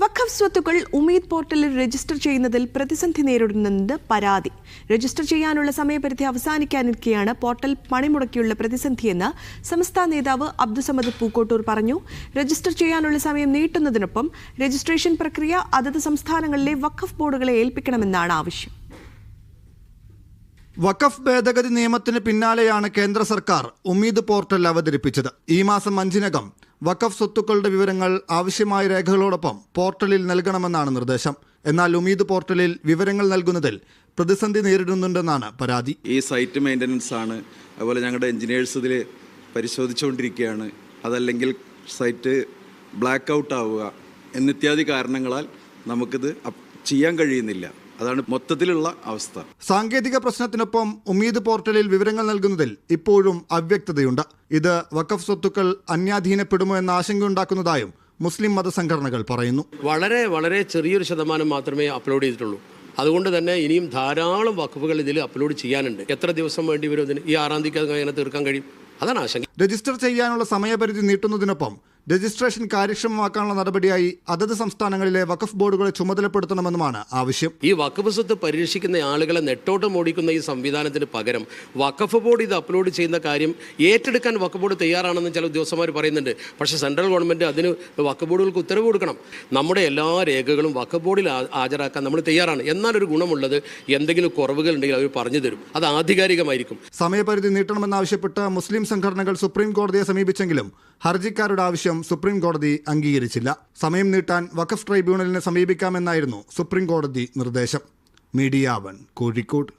വഖഫ് സ്വത്തുക്കൾ ഉമീദ് പോർട്ടലിൽ രജിസ്റ്റർ ചെയ്യുന്നതിൽ പ്രതിസന്ധി നേരിടുന്നത് പരാതി. രജിസ്റ്റർ ചെയ്യാനുള്ള സമയപരിധി അവസാനിക്കാനിരിക്കെയാണ് പോർട്ടൽ പണിമുടക്കിയുള്ള പ്രതിസന്ധിയെന്ന് സംസ്ഥാന നേതാവ് അബ്ദുസമദ് പൂക്കോട്ടൂർ പറഞ്ഞു. രജിസ്റ്റർ ചെയ്യാനുള്ള സമയം നീട്ടുന്നതിനൊപ്പം രജിസ്ട്രേഷൻ പ്രക്രിയ അതത് സംസ്ഥാനങ്ങളിലെ വഖഫ് ബോർഡുകളെ ഏൽപ്പിക്കണമെന്നാണ് ആവശ്യം. വഖഫ് ഭേദഗതി നിയമത്തിന് പിന്നാലെയാണ് കേന്ദ്ര സർക്കാർ ഉമീദ് പോർട്ടൽ അവതരിപ്പിച്ചത്. ഈ മാസം 5-നകം വഖഫ് സ്വത്തുക്കളുടെ വിവരങ്ങൾ ആവശ്യമായ രേഖകളോടൊപ്പം പോർട്ടലിൽ നൽകണമെന്നാണ് നിർദ്ദേശം. എന്നാൽ ഉമീദ് പോർട്ടലിൽ വിവരങ്ങൾ നൽകുന്നതിൽ പ്രതിസന്ധി നേരിടുന്നുണ്ടെന്നാണ് പരാതി. ഈ സൈറ്റ് മെയിൻ്റനൻസ് ആണ്, അതുപോലെ ഞങ്ങളുടെ എഞ്ചിനീയേഴ്സ് ഇതിൽ പരിശോധിച്ചുകൊണ്ടിരിക്കുകയാണ്. അതല്ലെങ്കിൽ സൈറ്റ് ബ്ലാക്ക് ഔട്ട് ആവുക എന്നിത്യാദി കാരണങ്ങളാൽ നമുക്കിത് ചെയ്യാൻ കഴിയുന്നില്ല. അതാണ് മൊത്തത്തിലുള്ള അവസ്ഥ. സാങ്കേതിക പ്രശ്നത്തിനൊപ്പം ഉമീദ് പോർട്ടലിൽ വിവരങ്ങൾ നൽകുന്നതിൽ ഇപ്പോഴും അവ്യക്തതയുണ്ട്. ഇത് വഖഫ് സ്വത്തുക്കൾ അന്യാധീനപ്പെടുമോ എന്ന ആശങ്കയുണ്ടാക്കുന്നതായും മുസ്ലിം മതസംഘടനകൾ പറയുന്നു. വളരെ ചെറിയൊരു ശതമാനം മാത്രമേ അപ്ലോഡ് ചെയ്തിട്ടുള്ളൂ. അതുകൊണ്ട് തന്നെ ഇനിയും ധാരാളം വഖഫുകൾ ഇതിൽ അപ്ലോഡ് ചെയ്യാനുണ്ട്. എത്ര ദിവസം വേണ്ടി വരും ഇതിന്? ഈ 6-ാം തീയതി അങ്ങനെ തീർക്കാൻ കഴിയും? അതാണ് ആശങ്ക. രജിസ്റ്റർ ചെയ്യാനുള്ള സമയപരിധി നീട്ടുന്നതിനൊപ്പം രജിസ്ട്രേഷൻ കാര്യക്ഷമമാക്കാനുള്ള നടപടിയായി അതത് സംസ്ഥാനങ്ങളിലെ വഖഫ് ബോർഡുകളെ ചുമതലപ്പെടുത്തണമെന്നുമാണ് ആവശ്യം. ഈ വഖഫ് സ്വത്ത് പരിരക്ഷിക്കുന്ന ആളുകളെ നെട്ടോട്ടം ഓടിക്കുന്ന ഈ സംവിധാനത്തിന് പകരം വഖഫ് ബോർഡ് ഇത് അപ്ലോഡ് ചെയ്യുന്ന കാര്യം ഏറ്റെടുക്കാൻ വഖഫ് ബോർഡ് തയ്യാറാണെന്ന് ചില ഉദ്യോഗസ്ഥന്മാർ പറയുന്നുണ്ട്. പക്ഷേ സെൻട്രൽ ഗവൺമെൻറ് അതിന് വഖഫ് ബോർഡുകൾക്ക് ഉത്തരവ് കൊടുക്കണം. നമ്മുടെ എല്ലാ രേഖകളും വഖഫ് ബോർഡിൽ ഹാജരാക്കാൻ നമ്മൾ തയ്യാറാണ്. എന്നാലൊരു ഗുണമുള്ളത്, എന്തെങ്കിലും കുറവുകൾ ഉണ്ടെങ്കിൽ അവർ പറഞ്ഞു തരും. അത് ആധികാരികമായിരിക്കും. സമയപരിധി നീട്ടണമെന്നാവശ്യപ്പെട്ട് മുസ്ലിം സംഘടനകൾ സുപ്രീം കോടതിയെ സമീപിച്ചെങ്കിലും ഹർജിക്കാരുടെ ആവശ്യം സുപ്രീം കോടതി അംഗീകരിച്ചില്ല. സമയം നീട്ടാൻ വഖഫ് ട്രൈബ്യൂണലിനെ സമീപിക്കാമെന്നായിരുന്നു സുപ്രീം കോടതി നിർദ്ദേശം. മീഡിയ 1 കോഴിക്കോട്.